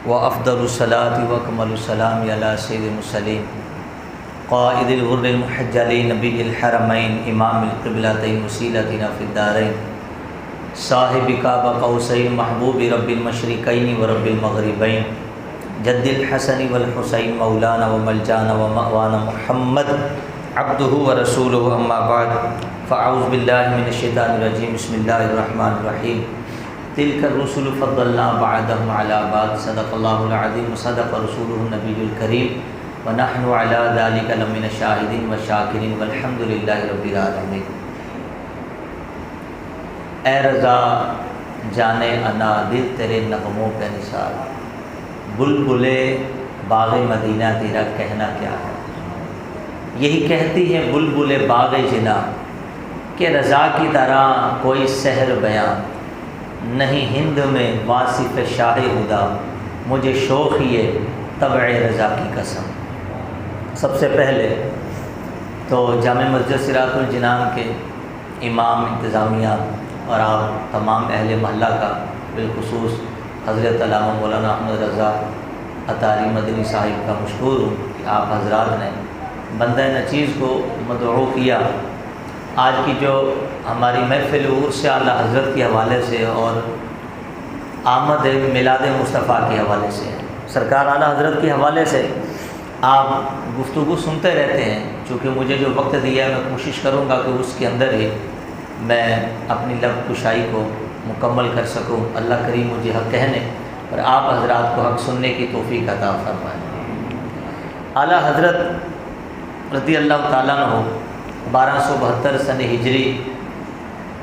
وأفضل الصلاة وأكمل السلام على سيد المرسلين قائد الغر المحجلين نبي الحرمين إمام القبلتين وسيلتنا في الدارين صاحب قاب قوسين محبوب رب المشرقين ورب المغربين جد الحسن والحسين مولانا وملجانا ومأوانا محمد عبده ورسوله أما بعد فأعوذ بالله من الشيطان الرجيم بسم الله الرحمن الرحيم تلك الرسل فضلنا بعضهم على بعض صدق الله العظيم وصدق رسوله النبي الكريم ونحن على ذلك لمن الشاهدين والشاكرين والحمد لله رب العالمين۔ اے رضا جانے انا دل تیرے نغموں کا نثار، بلبلے باغ مدینہ تیرا کہنا کیا ہے۔ یہی کہتی ہے بلبلے باغ جنا کہ رضا کی طرح کوئی سحر بیان نہیں ہند میں واصف شاہ ہدا، مجھے شوق یہ طبع رضا کی قسم۔ سب سے پہلے تو جامع مسجد صراط الجنان کے امام انتظامیہ اور آپ تمام اہل محلہ کا بالخصوص حضرت علامہ مولانا احمد رضا عطاری مدنی صاحب کا مشکور ہوں کہ آپ حضرات نے بندہ نچیز کو مدعو کیا۔ آج کی جو ہماری محفل عرس سے اعلیٰ حضرت کے حوالے سے اور آمد میلاد مصطفیٰ کے حوالے سے، سرکار اعلیٰ حضرت کے حوالے سے آپ گفتگو سنتے رہتے ہیں، چونکہ مجھے جو وقت دیا ہے میں کوشش کروں گا کہ اس کے اندر ہی میں اپنی لب کشائی کو مکمل کر سکوں۔ اللہ کریم مجھے حق کہنے اور آپ حضرات کو حق سننے کی توفیق عطا فرمائے۔ اعلیٰ حضرت رضی اللہ تعالیٰ عنہ 1272 سن ہجری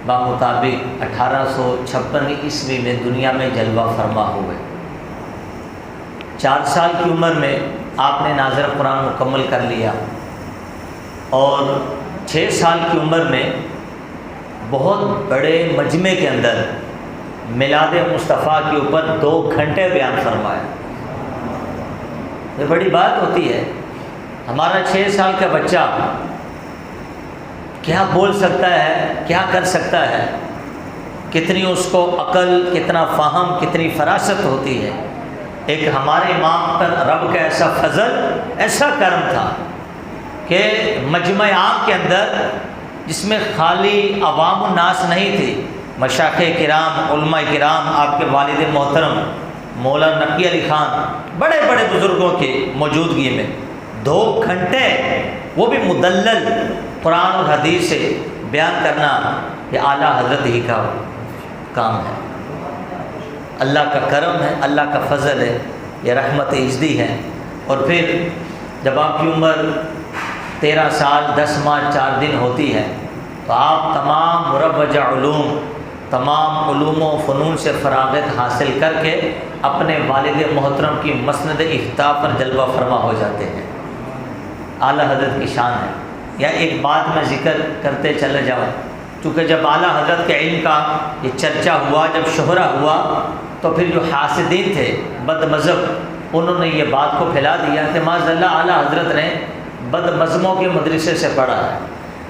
بمطابق 1856 عیسوی میں دنیا میں جلوہ فرما ہوئے۔ 4 سال کی عمر میں آپ نے ناظر قرآن مکمل کر لیا اور 6 سال کی عمر میں بہت بڑے مجمع کے اندر میلاد مصطفیٰ کے اوپر 2 گھنٹے بیان فرمایا۔ یہ بڑی بات ہوتی ہے، ہمارا 6 سال کا بچہ کیا بول سکتا ہے، کیا کر سکتا ہے، کتنی اس کو عقل، کتنا فہم، کتنی فراست ہوتی ہے۔ ایک ہمارے امام پر رب کا ایسا فضل، ایسا کرم تھا کہ مجمع عام کے اندر جس میں خالی عوام الناس نہیں تھی، مشائخ کرام، علماء کرام، آپ کے والد محترم مولانا نقی علی خان، بڑے بڑے بزرگوں کی موجودگی میں 2 گھنٹے وہ بھی مدلل قرآن اور حدیث سے بیان کرنا، یہ اعلیٰ حضرت ہی کا کام ہے، اللہ کا کرم ہے، اللہ کا فضل ہے، یہ رحمت عزدی ہے۔ اور پھر جب آپ کی عمر 13 سال 10 ماہ 4 دن ہوتی ہے تو آپ تمام مروجہ علوم، تمام علوم و فنون سے فراغت حاصل کر کے اپنے والد محترم کی مسند افتاح پر جلوہ فرما ہو جاتے ہیں۔ اعلیٰ حضرت کی شان ہے۔ یا ایک بات میں ذکر کرتے چلے جاؤں، چونکہ جب اعلیٰ حضرت کے علم کا یہ چرچا ہوا، جب شہرہ ہوا، تو پھر جو حاسدین تھے، بد مذہب، انہوں نے یہ بات کو پھیلا دیا کہ معاذ اللہ اعلیٰ حضرت نے بد مذہبوں کے مدرسے سے پڑھا ہے۔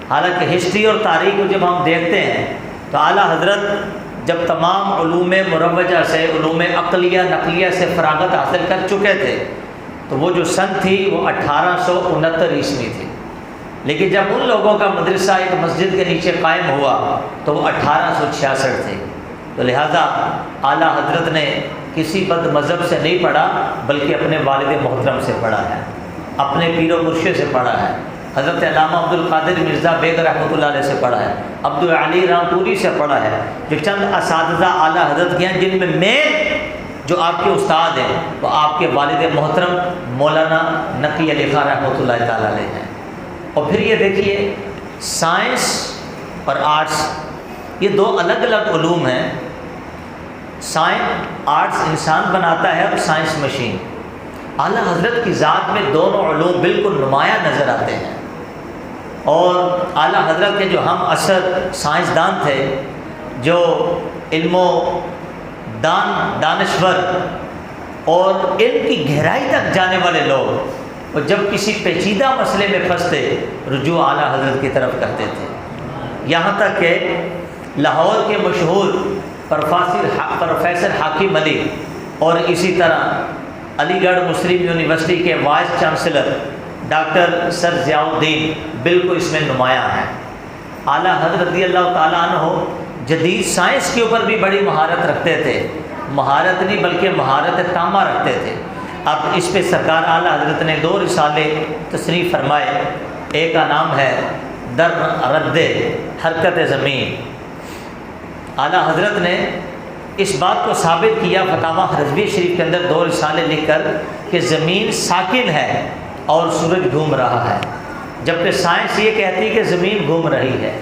حالانکہ ہسٹری اور تاریخ کو جب ہم دیکھتے ہیں تو اعلیٰ حضرت جب تمام علوم مروجہ سے، علوم عقلیہ نقلیہ سے فراغت حاصل کر چکے تھے تو وہ جو سن تھی وہ 1869 عیسوی تھی، لیکن جب ان لوگوں کا مدرسہ ایک مسجد کے نیچے قائم ہوا تو وہ 1866 تھے۔ تو لہٰذا اعلیٰ حضرت نے کسی بد مذہب سے نہیں پڑھا بلکہ اپنے والد محترم سے پڑھا ہے، اپنے پیر و مرشد سے پڑھا ہے، حضرت علامہ عبد القادر مرزا بیگ رحمۃ اللہ علیہ سے پڑھا ہے، عبد العلی رامپوری سے پڑھا ہے، جو چند اساتذہ اعلیٰ حضرت کے ہیں جن میں مین جو آپ کے استاد ہیں وہ آپ کے والد محترم مولانا نقی علی خان رحمۃ اللہ تعالیٰ علیہ ہیں۔ اور پھر یہ دیکھیے سائنس اور آرٹس یہ 2 الگ الگ علوم ہیں۔ آرٹس انسان بناتا ہے اور سائنس مشین۔ اعلیٰ حضرت کی ذات میں دونوں علوم بالکل نمایاں نظر آتے ہیں، اور اعلیٰ حضرت کے جو ہم اثر سائنسدان تھے، جو علم و دانشور اور علم کی گہرائی تک جانے والے لوگ، اور جب کسی پیچیدہ مسئلے میں پھنستے رجوع اعلیٰ حضرت کی طرف کرتے تھے۔ یہاں تک کہ لاہور کے مشہور پروفیسر حاکم علی اور اسی طرح علی گڑھ مسلم یونیورسٹی کے وائس چانسلر ڈاکٹر سر ضیاء الدین بالکل اس میں نمایاں ہیں۔ اعلیٰ حضرت رضی اللہ تعالیٰ عنہ جدید سائنس کے اوپر بھی بڑی مہارت رکھتے تھے، مہارت نہیں بلکہ مہارت تامہ رکھتے تھے۔ اب اس پہ سرکار اعلیٰ حضرت نے 2 رسالے تصنیف فرمائے، ایک کا نام ہے در رد حرکت زمین۔ اعلیٰ حضرت نے اس بات کو ثابت کیا فتاویٰ رضویہ شریف کے اندر 2 رسالے لکھ کر کہ زمین ساکن ہے اور سورج گھوم رہا ہے، جبکہ سائنس یہ کہتی ہے کہ زمین گھوم رہی ہے۔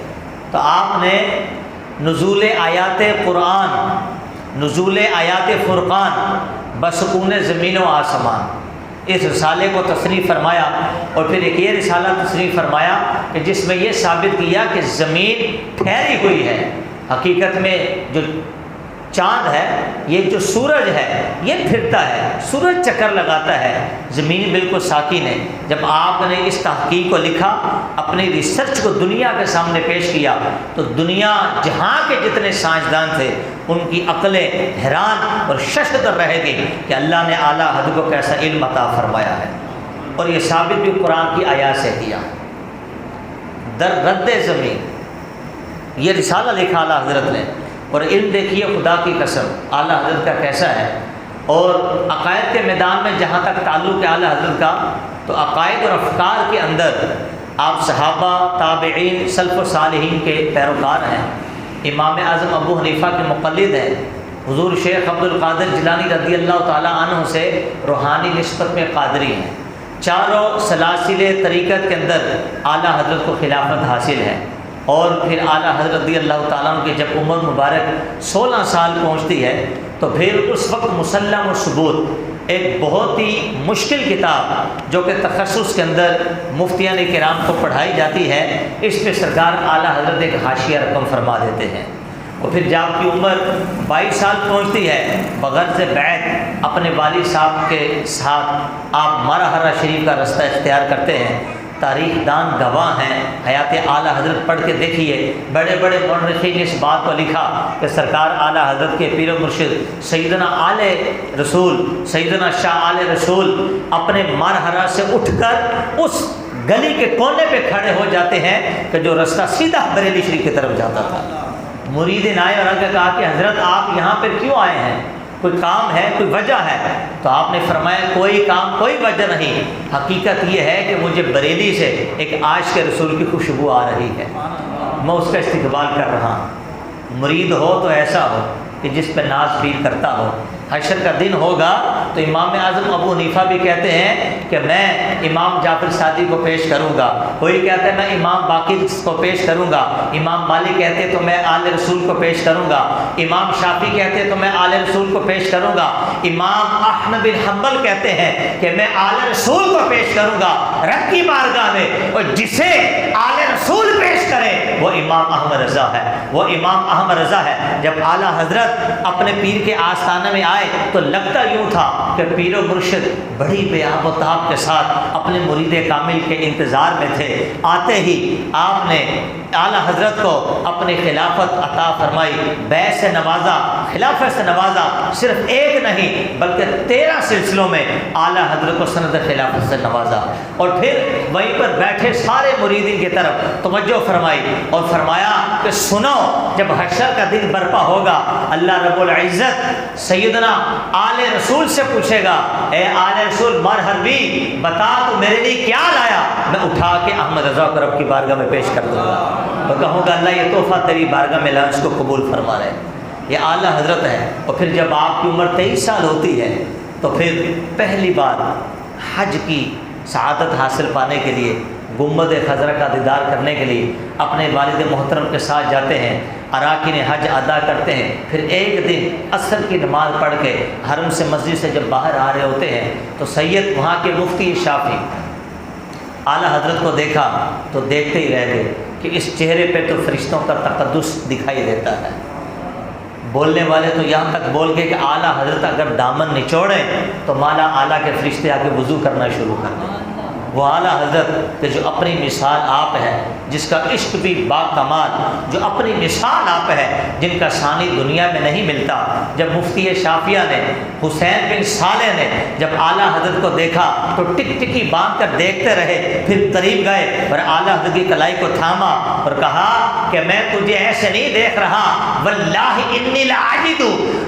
تو آپ نے نزول آیات قرآن، نزول آیات فرقان بسکون زمین و آسمان، اس رسالے کو تصنیف فرمایا، اور پھر ایک یہ رسالہ تصنیف فرمایا کہ جس میں یہ ثابت کیا کہ زمین ٹھہری ہوئی ہے۔ حقیقت میں جو چاند ہے، یہ جو سورج ہے یہ پھرتا ہے، سورج چکر لگاتا ہے، زمین بالکل ساکن ہے۔ جب آپ نے اس تحقیق کو لکھا، اپنی ریسرچ کو دنیا کے سامنے پیش کیا، تو دنیا جہاں کے جتنے سائنسدان تھے ان کی عقلیں حیران اور ششدر رہ گئی کہ اللہ نے اعلیٰ حضرت کو کیسا علم عطا فرمایا ہے، اور یہ ثابت بھی قرآن کی آیات سے کیا۔ در رد زمین یہ رسالہ لکھا اعلیٰ حضرت نے، اور علم دیکھیے خدا کی قسم اعلیٰ حضرت کا کیسا ہے۔ اور عقائد کے میدان میں جہاں تک تعلق ہے اعلیٰ حضرت کا، تو عقائد اور افکار کے اندر آپ صحابہ، تابعین، سلف و صالحین کے پیروکار ہیں۔ امام اعظم ابو حنیفہ کے مقلد ہیں، حضور شیخ عبد القادر جیلانی رضی اللہ تعالیٰ عنہ سے روحانی نسبت میں قادری ہیں۔ چاروں سلاسل طریقت کے اندر اعلیٰ حضرت کو خلافت حاصل ہے، اور پھر اعلیٰ حضرت رضی اللہ تعالیٰ عنہ کی جب عمر مبارک 16 سال پہنچتی ہے، تو پھر اس وقت مسلم و ثبوت ایک بہت ہی مشکل کتاب جو کہ تخصص کے اندر مفتیان کرام کو پڑھائی جاتی ہے، اس پہ سرکار اعلیٰ حضرت ایک حاشیہ رقم فرما دیتے ہیں۔ اور پھر جب آپ کی عمر 22 سال پہنچتی ہے، بغرض بیعت اپنے والد صاحب کے ساتھ آپ مارا ہرا شریف کا رستہ اختیار کرتے ہیں۔ تاریخ دان گواہ ہیں، حیات اعلیٰ حضرت پڑھ کے دیکھیے، بڑے بڑے مورخین نے اس بات کو لکھا کہ سرکار اعلیٰ حضرت کے پیر و مرشد سیدنا آل رسول، سیدنا شاہ آل رسول اپنے مرحرہ سے اٹھ کر اس گلی کے کونے پہ کھڑے ہو جاتے ہیں کہ جو رستہ سیدھا بریلی شریف کی طرف جاتا تھا۔ مرید آئے اور آگے کہا کہ حضرت آپ یہاں پہ کیوں آئے ہیں، کوئی کام ہے، کوئی وجہ ہے؟ تو آپ نے فرمایا کوئی کام کوئی وجہ نہیں، حقیقت یہ ہے کہ مجھے بریلی سے ایک عاشق کے رسول کی خوشبو آ رہی ہے، میں اس کا استقبال کر رہا ہوں۔ مرید ہو تو ایسا ہو کہ جس پہ ناز پیر کرتا ہو۔ حشر کا دن ہوگا تو امام اعظم ابو حنیفہ بھی کہتے ہیں کہ میں امام جعفر صادق کو پیش کروں گا، کوئی کہتا ہے میں امام باقر کو پیش کروں گا، امام مالک کہتے ہیں تو میں آل رسول کو پیش کروں گا، امام شافعی کہتے ہیں تو میں آل رسول کو پیش کروں گا، امام احمد بن حنبل کہتے ہیں کہ میں آل رسول کو پیش کروں گا رب کی بارگاہ میں، اور جسے آل رسول پیش کرے وہ امام احمد رضا ہے، وہ امام احمد رضا ہے۔ جب اعلیٰ حضرت اپنے پیر کے آستانے میں آئے تو لگتا یوں تھا کہ پیر و مرشد بڑی بے آب و تاب کے ساتھ اپنے مرید کامل کے انتظار میں تھے۔ آتے ہی آپ نے اعلیٰ حضرت کو اپنی خلافت عطا فرمائی، بیعت سے نوازا، خلافت سے نوازا، صرف ایک نہیں بلکہ 13 سلسلوں میں اعلیٰ حضرت کو سند خلافت سے نوازا، اور پھر وہیں پر بیٹھے سارے مریدین کی طرف توجہ فرمائی اور فرمایا کہ سنو، جب حشر کا دن برپا ہوگا اللہ رب العزت سیدنا آل رسول سے پوچھے گا، اے آل رسول مرحبی بتا تو میرے لیے کیا لایا؟ میں اٹھا کے احمد رضا کو رب کی بارگاہ میں پیش کر دوں گا اور کہوں گا اللہ یہ تحفہ تیری بارگاہ میں لا، اس کو قبول فرما رہے۔ یہ اعلیٰ حضرت ہے۔ اور پھر جب آپ کی عمر 23 سال ہوتی ہے تو پھر پہلی بار حج کی سعادت حاصل پانے کے لیے، گنبد خضرا کا دیدار کرنے کے لیے اپنے والد محترم کے ساتھ جاتے ہیں، اراکین حج ادا کرتے ہیں۔ پھر ایک دن عصر کی نماز پڑھ کے حرم سے مسجد سے جب باہر آ رہے ہوتے ہیں تو سید وہاں کے مفتی شافعی اعلیٰ حضرت کو دیکھا تو دیکھتے ہی رہ گئے کہ اس چہرے پہ تو فرشتوں کا تقدس دکھائی دیتا ہے۔ بولنے والے تو یہاں تک بول گئے کہ اعلیٰ حضرت اگر دامن نچوڑیں تو مالا اعلیٰ کے فرشتے آ کے وضو کرنا شروع کر دیں۔ وہ اعلیٰ حضرت کہ جو اپنی مثال آپ ہے، جس کا عشق بھی با کمال، جو اپنی مثال آپ ہے، جن کا ثانی دنیا میں نہیں ملتا۔ جب مفتی شافعیہ نے، حسین بن صالح نے جب اعلیٰ حضرت کو دیکھا تو ٹک ٹکی باندھ کر دیکھتے رہے، پھر قریب گئے اور اعلیٰ حضرت کی کلائی کو تھاما اور کہا کہ میں تجھے ایسے نہیں دیکھ رہا، واللہ انی لعاجد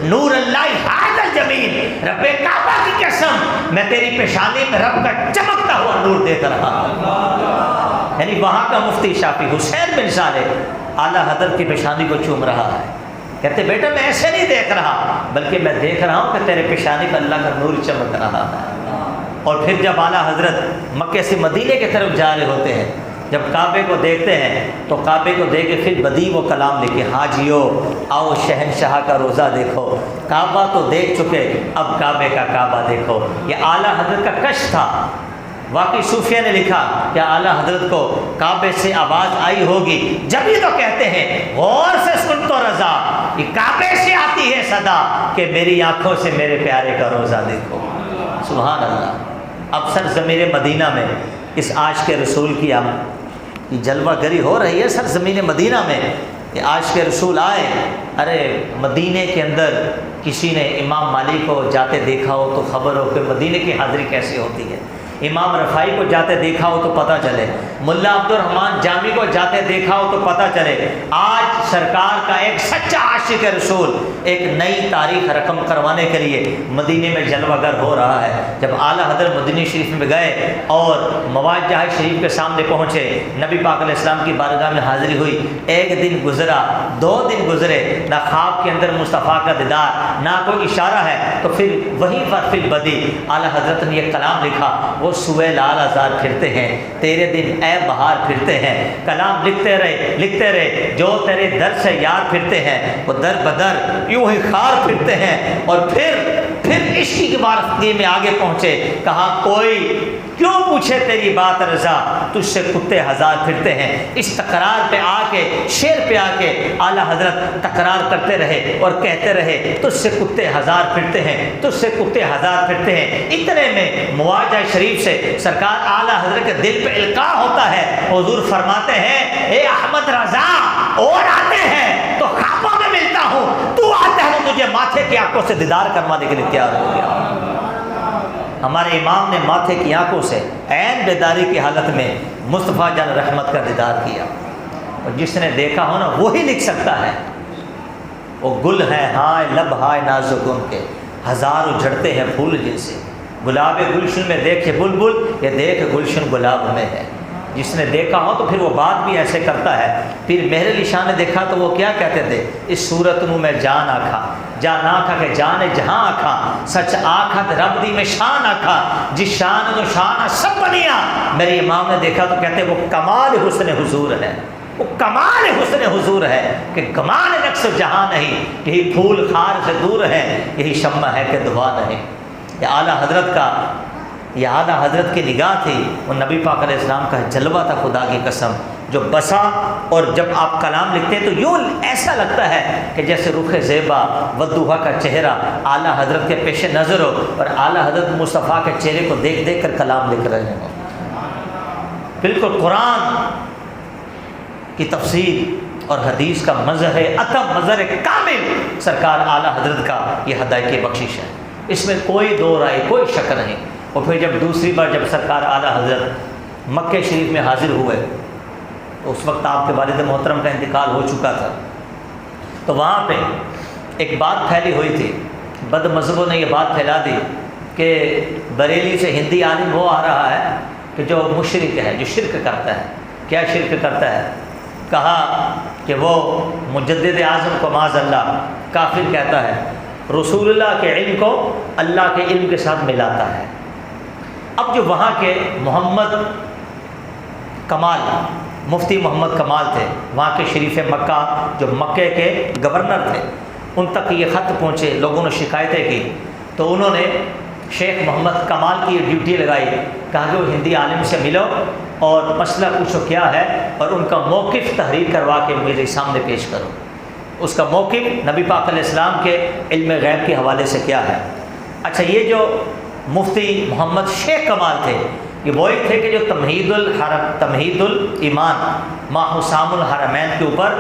نور اللہ ھذا الجمیل، رب کعبہ کی قسم میں تیری پیشانی میں رب کا چمکتا ہوا نور دیکھ رہا ہوں۔ یعنی وہاں کا مفتی شافعی حسین بن صالح اعلیٰ حضرت کی پیشانی کو چوم رہا ہے، کہتے بیٹا میں ایسے نہیں دیکھ رہا، بلکہ میں دیکھ رہا ہوں کہ تیرے پیشانی پر اللہ کا نور چمک رہا ہے۔ اور پھر جب اعلیٰ حضرت مکے سے مدینے کی طرف جا رہے ہوتے ہیں، جب کعبے کو دیکھتے ہیں تو کعبے کو دیکھ کے پھر بدیع و کلام لکھے، حاجیو آؤ شہنشاہ کا روزہ دیکھو، کعبہ تو دیکھ چکے اب کعبے کا کعبہ دیکھو۔ یہ اعلیٰ حضرت کا کشف تھا۔ واقعی صوفیہ نے لکھا کہ اعلیٰ حضرت کو کعبے سے آواز آئی ہوگی، جب ہی تو کہتے ہیں غور سے سن تو رضا، یہ کعبے سے آتی ہے صدا کہ میری آنکھوں سے میرے پیارے کا روزہ دیکھو۔ سبحان اللہ۔ اب سرزمین مدینہ میں اس عاشق رسول کی جلوہ گری ہو رہی ہے۔ سرزمین مدینہ میں یہ عاشق رسول آئے، ارے مدینے کے اندر کسی نے امام مالک کو جاتے دیکھا ہو تو خبر ہو کہ مدینے کی حاضری کیسی ہوتی ہے، امام رفاعی کو جاتے دیکھا ہو تو پتہ چلے، ملا عبد الرحمن جامی کو جاتے دیکھا ہو تو پتہ چلے۔ آج سرکار کا ایک سچا عاشق رسول ایک نئی تاریخ رقم کروانے کے لیے مدینے میں جلوہ گر ہو رہا ہے۔ جب اعلیٰ حضرت مدینہ شریف میں گئے اور مواجہ شریف کے سامنے پہنچے، نبی پاک علیہ السلام کی بارگاہ میں حاضری ہوئی، ایک دن گزرا، 2 دن گزرے، نہ خواب کے اندر مصطفیٰ کا دیدار، نہ کوئی اشارہ ہے، تو پھر وہیں پر پھر بدی اعلیٰ حضرت نے یہ کلام لکھا، وہ سوئے لال آزار پھرتے ہیں، تیرے دن اے بہار پھرتے ہیں، کلام لکھتے رہے، جو تیرے در سے یار پھرتے ہیں وہ در بدر یوں ہی خار پھرتے ہیں۔ اور پھر عشق کی بارگاہ میں آگے پہنچے، کہا کوئی کیوں پوچھے تیری بات رضا، تجھ سے کتے ہزار پھرتے ہیں۔ اس تکرار پہ آ کے، شعر پہ آ کے اعلیٰ حضرت تکرار کرتے رہے اور کہتے رہے تجھ سے کتے ہزار پھرتے ہیں، تجھ سے کتے ہزار پھرتے ہیں۔ اتنے میں مواجہ شریف سے سرکار اعلیٰ حضرت کے دل پہ القاء ہوتا ہے، حضور فرماتے ہیں اے احمد رضا، اور آتے ہیں تو خوابوں میں ملتا ہوں، تو آتا ہے تو تجھے ماتھے کی آنکھوں سے دیدار کروانے کے لیے تیار ہو گیا۔ ہمارے امام نے ماتھے کی آنکھوں سے عین بیداری کی حالت میں مصطفیٰ جان رحمت کا دیدار کیا، اور جس نے دیکھا ہو نا وہی لکھ سکتا ہے۔ وہ گل ہیں ہائے لب ہائے نازک ان کے، ہزار اجڑتے ہیں پھول جن سے، گلاب گلشن میں دیکھے بلبل، یہ دیکھ گلشن گلاب میں ہے۔ جس نے دیکھا ہو تو پھر وہ بات بھی ایسے کرتا ہے۔ پھر مہر علی شاہ نے دیکھا تو وہ کیا کہتے تھے، اس صورت نو میں جان آکھا، جان آکھا کہ جان جہاں آکھا، سچ آکھا رب دی میں شان آکھا، جس شان نو شان سب بنیا۔ میرے امام نے دیکھا تو کہتے وہ کمال حسن حضور ہے، وہ کمال حسن حضور ہے کہ کمال نقص جہاں نہیں، یہی پھول خار سے دور ہے، یہی شمع ہے کہ دعا نہیں۔ یہ اعلیٰ حضرت کا، یہ اعلیٰ حضرت کی نگاہ تھی، وہ نبی پاک علیہ السلام کا جلوہ تھا، خدا کی قسم جو بسا۔ اور جب آپ کلام لکھتے ہیں تو یوں ایسا لگتا ہے کہ جیسے رخ زیبا ودوحا کا چہرہ اعلیٰ حضرت کے پیش نظر ہو، اور اعلیٰ حضرت مصطفیٰ کے چہرے کو دیکھ دیکھ کر کلام لکھ رہے ہوں۔ بالکل قرآن کی تفسیر اور حدیث کا مظہر اتم، مظہر کامل سرکار اعلیٰ حضرت کا یہ ہدایت کی بخشش ہے، اس میں کوئی دو رائے، کوئی شک نہیں۔ اور پھر جب دوسری بار جب سرکار اعلیٰ حضرت مکہ شریف میں حاضر ہوئے تو اس وقت آپ کے والد محترم کا انتقال ہو چکا تھا، تو وہاں پہ ایک بات پھیلی ہوئی تھی، بد مذہبوں نے یہ بات پھیلا دی کہ بریلی سے ہندی عالم وہ آ رہا ہے کہ جو مشرک ہے، جو شرک کرتا ہے۔ کیا شرک کرتا ہے؟ کہا کہ وہ مجدد اعظم کو معاذ اللہ کافر کہتا ہے، رسول اللہ کے علم کو اللہ کے علم کے ساتھ ملاتا ہے۔ اب جو وہاں کے محمد کمال، مفتی محمد کمال تھے، وہاں کے شریف مکہ جو مکے کے گورنر تھے، ان تک یہ خط پہنچے، لوگوں نے شکایتیں کی، تو انہوں نے شیخ محمد کمال کی یہ ڈیوٹی لگائی، کہا کہ وہ ہندی عالم سے ملو اور مسئلہ پوچھو کیا ہے، اور ان کا موقف تحریر کروا کے میرے سامنے پیش کرو۔ اس کا موقف نبی پاک علیہ السلام کے علم غیب کے حوالے سے کیا ہے۔ اچھا، یہ جو مفتی محمد شیخ کمال تھے، یہ وہی تھے کہ جو تمہید الایمان ما حسام الحرمین کے اوپر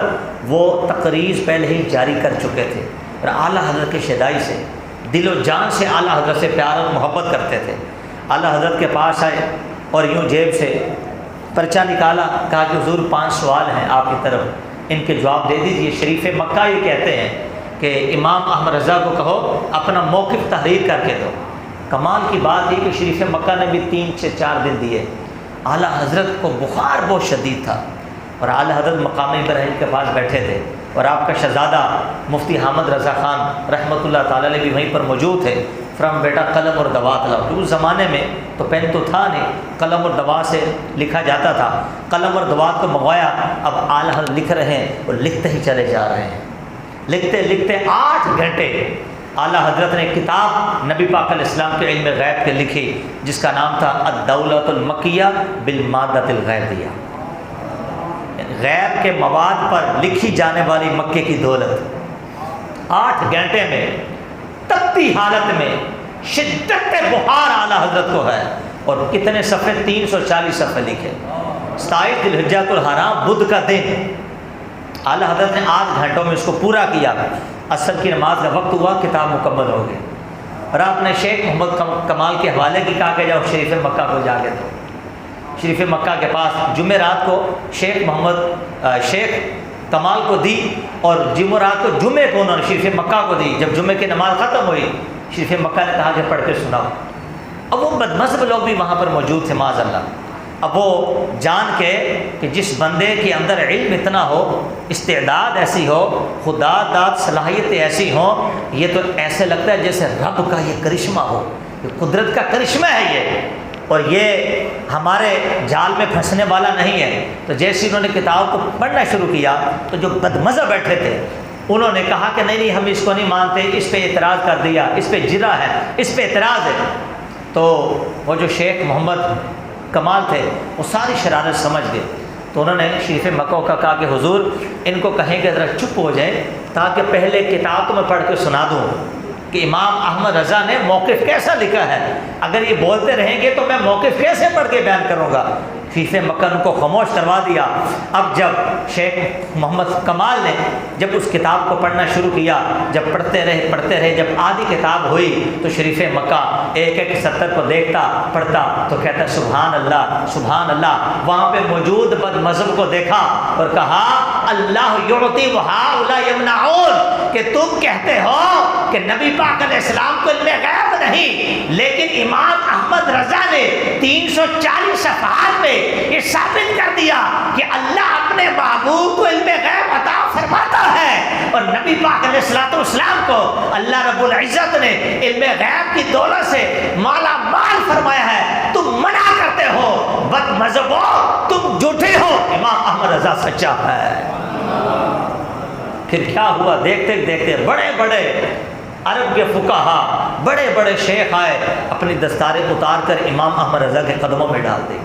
وہ تقریر پہلے ہی جاری کر چکے تھے، اور اعلیٰ حضرت کی شیدائی سے دل و جان سے اعلیٰ حضرت سے پیار اور محبت کرتے تھے۔ اعلیٰ حضرت کے پاس آئے اور یوں جیب سے پرچہ نکالا، کہا کہ حضور 5 سوال ہیں آپ کی طرف، ان کے جواب دے دیجیے۔ شریف مکہ یہ کہتے ہیں کہ امام احمد رضا کو کہو اپنا موقف تحریر کر کے دو۔ کمال کی بات یہ کہ شریف مکہ نے بھی 3 سے 4 دن دیے۔ اعلیٰ حضرت کو بخار بہت شدید تھا، اور اعلیٰ حضرت مقام ابراہیم کے پاس بیٹھے تھے، اور آپ کا شہزادہ مفتی حامد رضا خان رحمۃ اللہ تعالی علیہ بھی وہیں پر موجود تھے۔ فرام بیٹا قلم اور دوات لاؤ۔ اس زمانے میں تو پین تو تھا نہیں، قلم اور دوات سے لکھا جاتا تھا۔ قلم اور دوات کو منگوایا، اب اعلیٰ حضرت لکھ رہے ہیں اور لکھتے ہی چلے جا رہے ہیں۔ لکھتے لکھتے 8 گھنٹے اعلیٰ حضرت نے کتاب نبی پاک علیہ السلام کے علم غیب کے لکھی، جس کا نام تھا الدولۃ المکیہ بالمادۃ الغیبیہ، غیب کے مواد پر لکھی جانے والی مکے کی دولت۔ 8 گھنٹے میں تپتی حالت میں شدت بخار اعلیٰ حضرت کو ہے، اور کتنے صفحے؟ 340 صفحے لکھے۔ 27 ذی الحجہ الحرام بدھ کا دن اعلیٰ حضرت نے 8 گھنٹوں میں اس کو پورا کیا۔ عصر کی نماز کا وقت ہوا، کتاب مکمل ہو گئی، اور آپ نے شیخ محمد کمال کے حوالے کی، کہا کہ جاؤ شریف مکہ کو جا کے دو۔ شریف مکہ کے پاس جمعرات کو شیخ کمال کو دی، اور جمعرات کو جمعے کو انہوں نے شریف مکہ کو دی۔ جب جمعے کی نماز ختم ہوئی، شریف مکہ نے کہا کہ پڑھ کے سناؤ۔ اب وہ بدمذہب لوگ بھی وہاں پر موجود تھے معاذ اللہ۔ اب وہ جان کے کہ جس بندے کے اندر علم اتنا ہو، استعداد ایسی ہو، خدا داد صلاحیت ایسی ہو، یہ تو ایسے لگتا ہے جیسے رب کا یہ کرشمہ ہو، یہ قدرت کا کرشمہ ہے یہ، اور یہ ہمارے جال میں پھنسنے والا نہیں ہے۔ تو جیسے انہوں نے کتاب کو پڑھنا شروع کیا، تو جو بدمزہ بیٹھے تھے انہوں نے کہا کہ نہیں ہم اس کو نہیں مانتے، اس پہ اعتراض کر دیا، اس پہ جرا ہے، اس پہ اعتراض ہے۔ تو وہ جو شیخ محمد کمال تھے وہ ساری شرارت سمجھ گئے، تو انہوں نے شریف مکہ کا کہا کہ حضور ان کو کہیں کہ ذرا چپ ہو جائیں، تاکہ پہلے کتاب کو میں پڑھ کے سنا دوں کہ امام احمد رضا نے موقف کیسا لکھا ہے۔ اگر یہ بولتے رہیں گے تو میں موقف کیسے پڑھ کے بیان کروں گا۔ شریف مکہ ان کو خاموش کروا دیا۔ اب جب شیخ محمد کمال نے جب اس کتاب کو پڑھنا شروع کیا، جب پڑھتے رہے، جب آدھی کتاب ہوئی تو شریف مکہ ایک ایک سطر کو دیکھتا پڑھتا تو کہتا سبحان اللہ سبحان اللہ۔ وہاں پہ موجود بد مذہب کو دیکھا اور کہا اللہ یعطی وہؤلاء یمنعون، کہ تم کہتے ہو کہ نبی پاک علیہ السلام کو علم غیب نہیں، لیکن امام احمد رضا نے 340 صفحات میں یہ ثابت کر دیا کہ اللہ اپنے محبوب کو علم غیب عطا فرماتا ہے، اور نبی پاک علیہ السلام کو اللہ رب العزت نے علم غیب کی دولت سے مالا مال فرمایا ہے۔ تم منع کرتے ہو، بد مذہب ہو، تم جھوٹے ہو، امام احمد رضا سچا ہے۔ پھر کیا ہوا؟ دیکھتے دیکھتے بڑے بڑے عرب کے فقہا، بڑے بڑے شیخ آئے، اپنی دستاریں اتار کر امام احمد رضا کے قدموں میں ڈال دی۔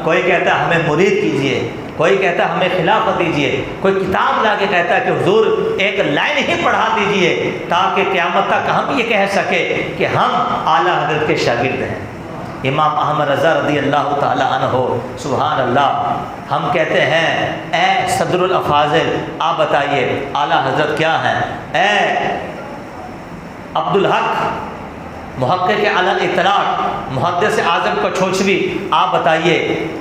کوئی کہتا ہے ہمیں مرید کیجئے، کوئی کہتا ہے ہمیں خلافت دیجئے، کوئی کتاب لا کے کہتا ہے کہ حضور ایک لائن ہی پڑھا دیجئے تاکہ قیامت تک ہم یہ کہہ سکے کہ ہم اعلیٰ حضرت کے شاگرد ہیں۔ امام احمد رضا رضی اللہ تعالی عنہ، سبحان اللہ، ہم کہتے ہیں اے صدر الافاضل آپ بتائیے اعلیٰ حضرت کیا ہیں؟ اے عبدالحق محقق علی الاطلاق محدث اعظم کو چھوچوی آپ بتائیے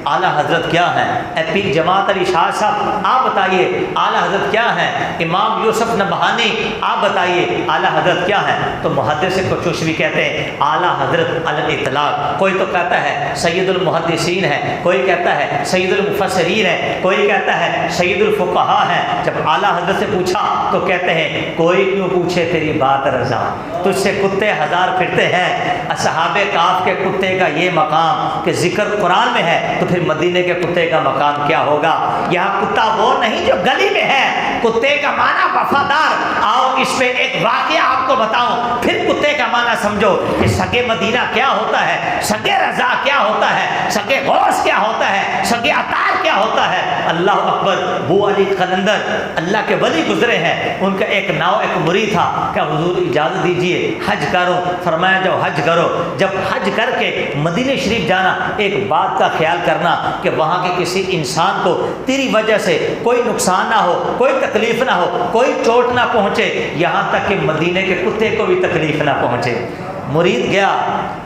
اعلیٰ حضرت کیا ہیں؟ اے پیر جماعت علی شاہ صاحب آپ بتائیے اعلیٰ حضرت کیا ہیں؟ امام یوسف نبہانی آپ بتائیے اعلیٰ حضرت کیا ہیں؟ تو محدث کو چھوچوی کہتے ہیں اعلیٰ حضرت علی الاطلاق۔ کوئی تو کہتا ہے سید المحدثین ہے، کوئی کہتا ہے سید المفسرین ہے، کوئی کہتا ہے سید الفقہاء ہے۔ جب اعلیٰ حضرت سے پوچھا تو کہتے ہیں کوئی کیوں پوچھے تیری بات رضا، تجھ سے کتے ہزار پھرتے ہیں، اصحاب کاف کے کتے کا یہ مقام کہ ذکر قرآن میں ہے، تو پھر مدینے کے کتے کا مقام کیا ہوگا؟ یہاں کتا وہ نہیں جو گلی میں ہے، کتے کا معنی وفادار۔ آؤ اس پہ ایک واقعہ آپ کو بتاؤں، پھر کتے کا معنی سمجھو کہ سگے مدینہ کیا ہوتا ہے، سگے رضا کیا ہوتا ہے، سگے غوث کیا ہوتا ہے، سگے عطار کیا ہوتا ہے؟ اللہ اکبر، بو علی قلندر اللہ کے ولی گزرے ہیں، ان کا ایک مرید تھا، کیا حضور اجازت دیجئے حج کرو؟ فرمایا جاؤ حج کرو۔ جب حج کر کے مدینہ شریف جانا، ایک بات کا خیال کرنا کہ وہاں کے کسی انسان کو تیری وجہ سے کوئی نقصان نہ ہو، کوئی تکلیف نہ ہو، کوئی چوٹ نہ پہنچے، یہاں تک کہ مدینے کے کتے کو بھی تکلیف نہ پہنچے۔ مرید گیا،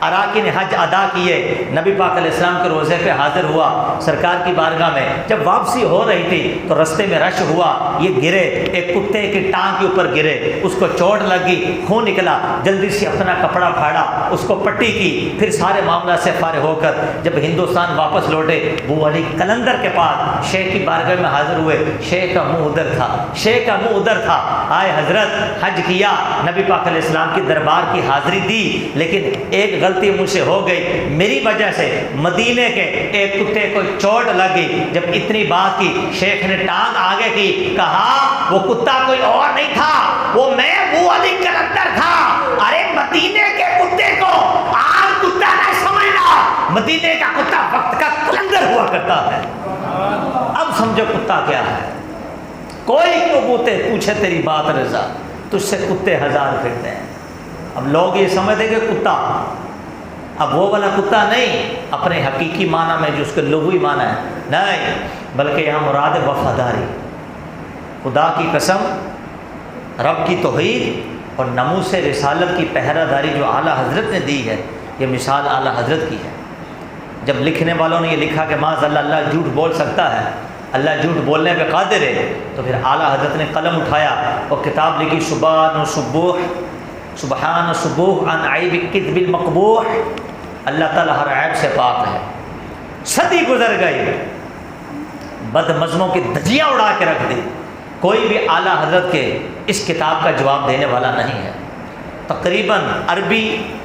اراکین حج ادا کیے، نبی پاک علیہ السلام کے روزے پہ حاضر ہوا سرکار کی بارگاہ میں۔ جب واپسی ہو رہی تھی تو رستے میں رش ہوا، یہ گرے، ایک کتے کی ٹانگ کے اوپر گرے، اس کو چوٹ لگی، خون نکلا، جلدی سے اپنا کپڑا پھاڑا، اس کو پٹی کی، پھر سارے معاملہ سے فارغ ہو کر جب ہندوستان واپس لوٹے، بو علی قلندر کے پاس شیخ کی بارگاہ میں حاضر ہوئے۔ شیخ کا منہ ادھر تھا، شیخ کا منہ ادھر تھا۔ آئے حضرت، حج کیا، نبی پاک علیہ السلام کی دربار کی حاضری دی، لیکن ایک غلطی مجھ سے ہو گئی، میری وجہ سے مدینے کے ایک کتے کو چوٹ لگی۔ جب اتنی بات کی، شیخ نے ٹانگ آگے کی، کہا وہ کتا کوئی اور نہیں تھا، وہ میں بو علی قلندر تھا۔ ارے مدینے کے کتے کو عام کتا نہ سمجھنا، مدینے کا کتا وقت کا قلندر ہوا کرتا ہے۔ اب سمجھو کتا کیا ہے۔ کوئی کیوں پوچھے تیری بات رضا، تجھ سے کتے ہزار پھرتے ہیں۔ اب لوگ یہ سمجھتے کہ کتا، اب وہ والا کتا نہیں اپنے حقیقی معنی میں جو اس کے لغوی معنی ہے، نہیں، بلکہ یہاں مراد وفاداری، خدا کی قسم، رب کی توحید اور ناموس رسالت کی پہرہ داری جو اعلیٰ حضرت نے دی ہے، یہ مثال اعلیٰ حضرت کی ہے۔ جب لکھنے والوں نے یہ لکھا کہ معاذ اللہ اللہ جھوٹ بول سکتا ہے، اللہ جھوٹ بولنے پہ قادر ہے، تو پھر اعلیٰ حضرت نے قلم اٹھایا اور کتاب لکھی، سبحان سبوح عن عیب الکذب المقبوح، اللہ تعالیٰ ہر عیب سے پاک ہے۔ صدی گزر گئی، بد مذہبوں کی دھجیاں اڑا کے رکھ دی، کوئی بھی اعلیٰ حضرت کے اس کتاب کا جواب دینے والا نہیں ہے۔ تقریباً عربی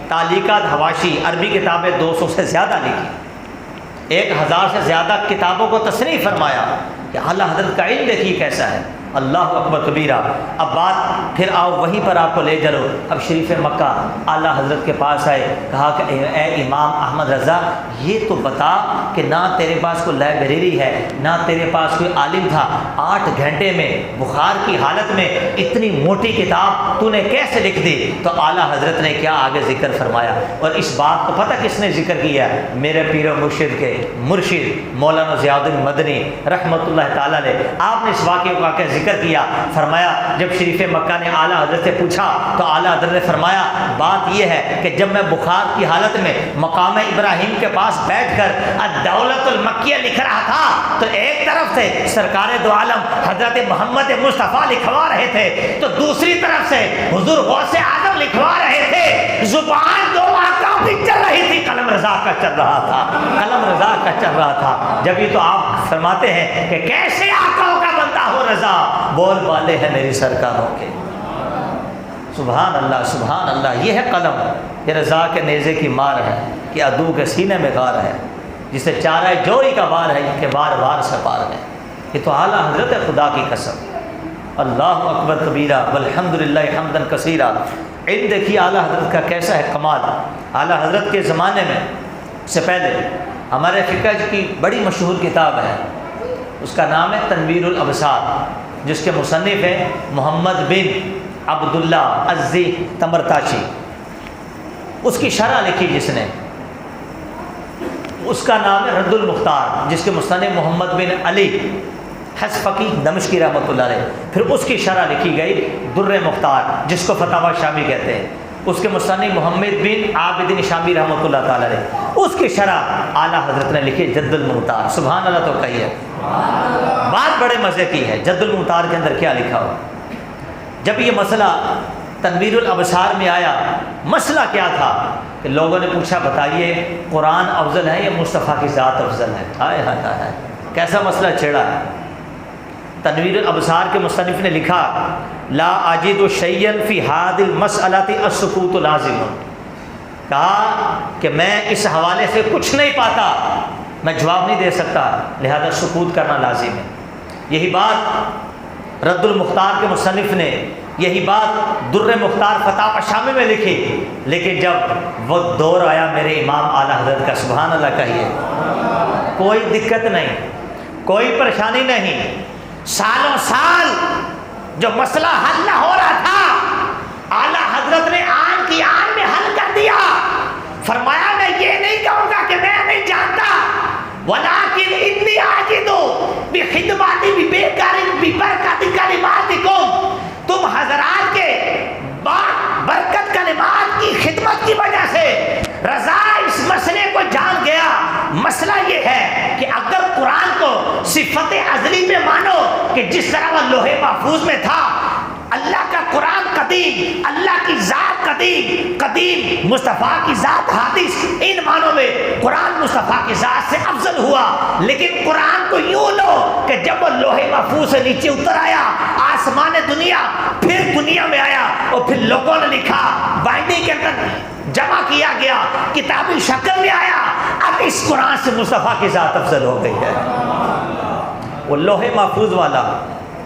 تعلیقات حواشی، عربی کتابیں 200 سے زیادہ لکھی، 1000 سے زیادہ کتابوں کو تصنیف فرمایا کہ اعلیٰ حضرت کا علم دیکھیے کیسا ہے۔ اللہ اکبر کبیرہ۔ اب بات پھر آؤ وہیں پر آپ کو لے چلو۔ اب شریف مکہ اعلیٰ حضرت کے پاس آئے، کہا کہ اے امام احمد رضا، یہ تو بتا کہ نہ تیرے پاس کوئی لائبریری ہے، نہ تیرے پاس کوئی عالم تھا، 8 گھنٹے میں بخار کی حالت میں اتنی موٹی کتاب تو نے کیسے لکھ دی؟ تو اعلیٰ حضرت نے کیا آگے ذکر فرمایا، اور اس بات کو پتہ کس نے ذکر کیا؟ میرے پیر و مرشد کے مرشد مولانا ضیاء الدین مدنی رحمۃ اللہ تعالیٰ نے۔ آپ نے اس واقعے کو آ کے ذکر کیا، فرمایا جب شریف مکہ نے اعلیٰ حضرت سے پوچھا تو اعلیٰ حضرت نے فرمایا بات یہ ہے کہ جب میں بخار کی حالت میں مقام ابراہیم کے پاس بیٹھ کر الدولۃ المکیہ لکھ رہا تھا تو ایک طرف سے سرکار دو عالم حضرت محمد مصطفیٰ لکھوا رہے تھے، تو دوسری طرف سے حضور غوث اعظم لکھوا رہے تھے۔ زبان دو آقا بھی چل رہی تھی، قلم رضا کا چل رہا تھا، قلم رضا کا چل رہا تھا۔ جب یہ تو آپ فرماتے ہیں کہ کیسے آقاؤں کا بندہ ہو رضا، بول والے ہیں میری سرکاروں کے۔ سبحان اللہ سبحان اللہ، یہ ہے قلم، یہ رضا کے نیزے کی مار ہے کہ عدو کے سینے میں غار ہے، جسے چارہ جوئی کا وار ہے کہ وار وار سے پار ہے۔ یہ تو اعلیٰ حضرت ہے، خدا کی قسم۔ اللہ اکبر کبیرہ والحمدللہ حمدن کثیرہ۔ علم دیکھیے اعلیٰ حضرت کا کیسا ہے کمال۔ اعلیٰ حضرت کے زمانے میں سے پہلے ہمارے فقہ کی بڑی مشہور کتاب ہے، اس کا نام ہے تنویر الابصار، جس کے مصنف ہیں محمد بن عبداللہ عزی تمرتاشی۔ اس کی شرح لکھی جس نے، اس کا نام ہے رد المختار، جس کے مصنف محمد بن علی حسفقی دمشقی رحمۃ اللہ علیہ۔ پھر اس کی شرح لکھی گئی در مختار، جس کو فتاوی شامی کہتے ہیں، اس کے مصنف محمد بن عابدین شامی رحمۃ اللہ تعالی علیہ۔ اس کی شرح اعلیٰ حضرت نے لکھی جد المختار۔ سبحان اللہ تو کہیے، بات بڑے مزے کی ہے۔ جد المختار کے اندر کیا لکھا ہو؟ جب یہ مسئلہ تنویر الابصار میں آیا، مسئلہ کیا تھا کہ لوگوں نے پوچھا بتائیے قرآن افضل ہے یا مصطفیٰ کی ذات افضل ہے؟ ہائے ہائے ہائے، کیسا مسئلہ چھیڑا ہے۔ تنویر الابصار کے مصنف نے لکھا لا اجد شیئا فی هذه المسألة السکوت لازم، کہا کہ میں اس حوالے سے کچھ نہیں پاتا، میں جواب نہیں دے سکتا، لہذا سکوت کرنا لازم ہے۔ یہی بات رد المختار کے مصنف نے، یہی بات در مختار فتاوی شامی میں لکھی، لیکن جب وہ دور آیا میرے امام اعلیٰ حضرت کا، سبحان اللہ کہیے، کوئی دقت نہیں، کوئی پریشانی نہیں. سالوں سال جو مسئلہ حل نہ ہو رہا تھا اعلیٰ حضرت نے آن کی آن میں حل کر دیا. فرمایا میں یہ نہیں کہوں گا کہ میں نہیں جانتا، ولیکن انی عاجز بخدمات ببرکت کلماتکم، تم حضرات کے برکت کلمات کی خدمت کی وجہ سے رضا اس مسئلے کو جان گیا. مسئلہ یہ ہے کہ اگر قرآن کو صفت ازلی پہ مانو کہ جس طرح وہ لوح محفوظ میں تھا، اللہ کا قرآن قدیم، اللہ کی ذات قدیم، مصطفیٰ کی ذات حادث، ان معنوں میں قرآن مصطفیٰ کی ذات سے افضل ہوا. لیکن قرآن کو یوں لو کہ جب وہ لوح محفوظ سے نیچے اتر آیا، آسمان دنیا، پھر دنیا میں آیا اور پھر لوگوں نے لکھا، بائنڈنگ کے اندر جمع کیا گیا، کتابی شکل میں آیا. اب اس قرآن سے مصطفیٰ کی ذات افضل ہو گئی ہے. وہ لوح محفوظ والا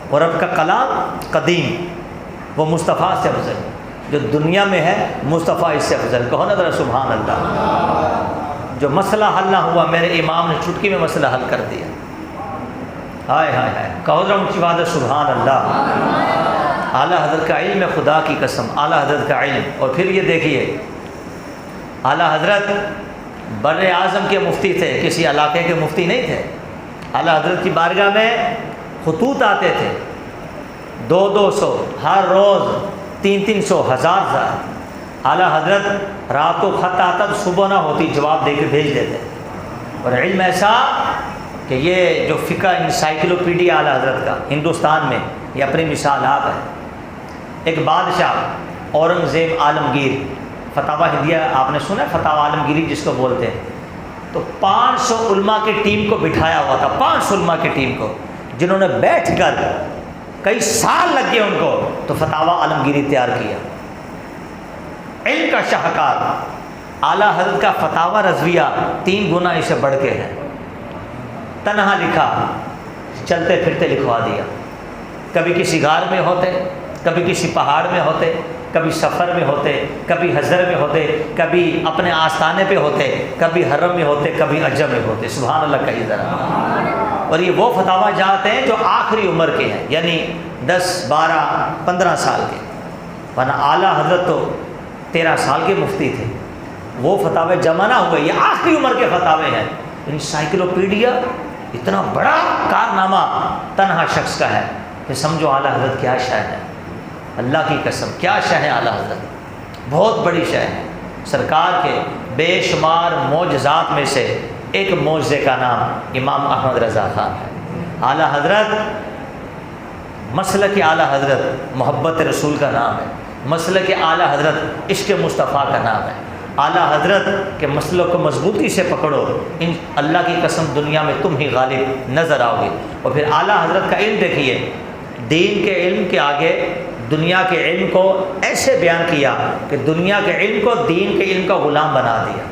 اور رب کا کلام قدیم، وہ مصطفیٰ سے افضل. جو دنیا میں ہے مصطفیٰ اس سے افضل. کہو نا ذرا سبحان اللہ. جو مسئلہ حل نہ ہوا میرے امام نے چٹکی میں مسئلہ حل کر دیا. ہائے ہائے ہائے، کہو ذرا اونچی بات ہے سبحان اللہ. اعلیٰ حضرت کا علم ہے، خدا کی قسم اعلیٰ حضرت کا علم. اور پھر یہ دیکھیے، اعلیٰ حضرت بر اعظم کے مفتی تھے، کسی علاقے کے مفتی نہیں تھے. اعلیٰ حضرت کی بارگاہ میں خطوط آتے تھے، 200 ہر روز، 300 1000. اعلیٰ حضرت رات کو خط آتا تو صبح نہ ہوتی جواب دے کے بھیج دیتے. اور علم ایسا کہ یہ جو فقہ انسائکلوپیڈیا اعلیٰ حضرت کا ہندوستان میں یہ اپنی مثال آپ ہے. ایک بادشاہ اورنگزیب عالمگیر، فتاوی ہندیہ آپ نے سنا ہے، فتاوی عالمگیری جس کو بولتے ہیں، تو 500 علماء کی ٹیم کو بٹھایا ہوا تھا، 500 علماء کی ٹیم کو، جنہوں نے بیٹھ کر کئی سال لگ گئے ان کو تو فتاوی عالمگیری تیار کیا. علم کا شاہکار اعلیٰ حضرت کا فتاوی رضویہ 3 گنا اسے بڑھ کے ہے. تنہا لکھا، چلتے پھرتے لکھوا دیا. کبھی کسی غار میں ہوتے، کبھی کسی پہاڑ میں ہوتے، کبھی سفر میں ہوتے، کبھی حضر میں ہوتے، کبھی اپنے آستانے پہ ہوتے، کبھی حرم میں ہوتے، کبھی عجم میں ہوتے. سبحان اللہ کہیے ذرا. اور یہ وہ فتاوی جات ہیں جو آخری عمر کے ہیں، یعنی 10 12 15 سال کے. ورنہ اعلیٰ حضرت تو 13 سال کے مفتی تھے. وہ فتاوی جمع نہ ہوئے، یہ آخری عمر کے فتاوی ہیں. انسائکلوپیڈیا اتنا بڑا کارنامہ تنہا شخص کا ہے کہ سمجھو اعلیٰ حضرت کیا شے ہے. اللہ کی قسم کیا شے ہے اعلیٰ حضرت، بہت بڑی شے ہے. سرکار کے بے شمار معجزات میں سے ایک معجزے کا نام امام احمد رضا خان ہے. اعلیٰ حضرت، مسلک اعلیٰ حضرت محبت رسول کا نام ہے. مسلک اعلیٰ حضرت عشق مصطفیٰ کا نام ہے. اعلیٰ حضرت کے مسلک کو مضبوطی سے پکڑو، ان اللہ کی قسم دنیا میں تم ہی غالب نظر آؤ گے. اور پھر اعلیٰ حضرت کا علم دیکھیے، دین کے علم کے آگے دنیا کے علم کو ایسے بیان کیا کہ دنیا کے علم کو دین کے علم کا غلام بنا دیا.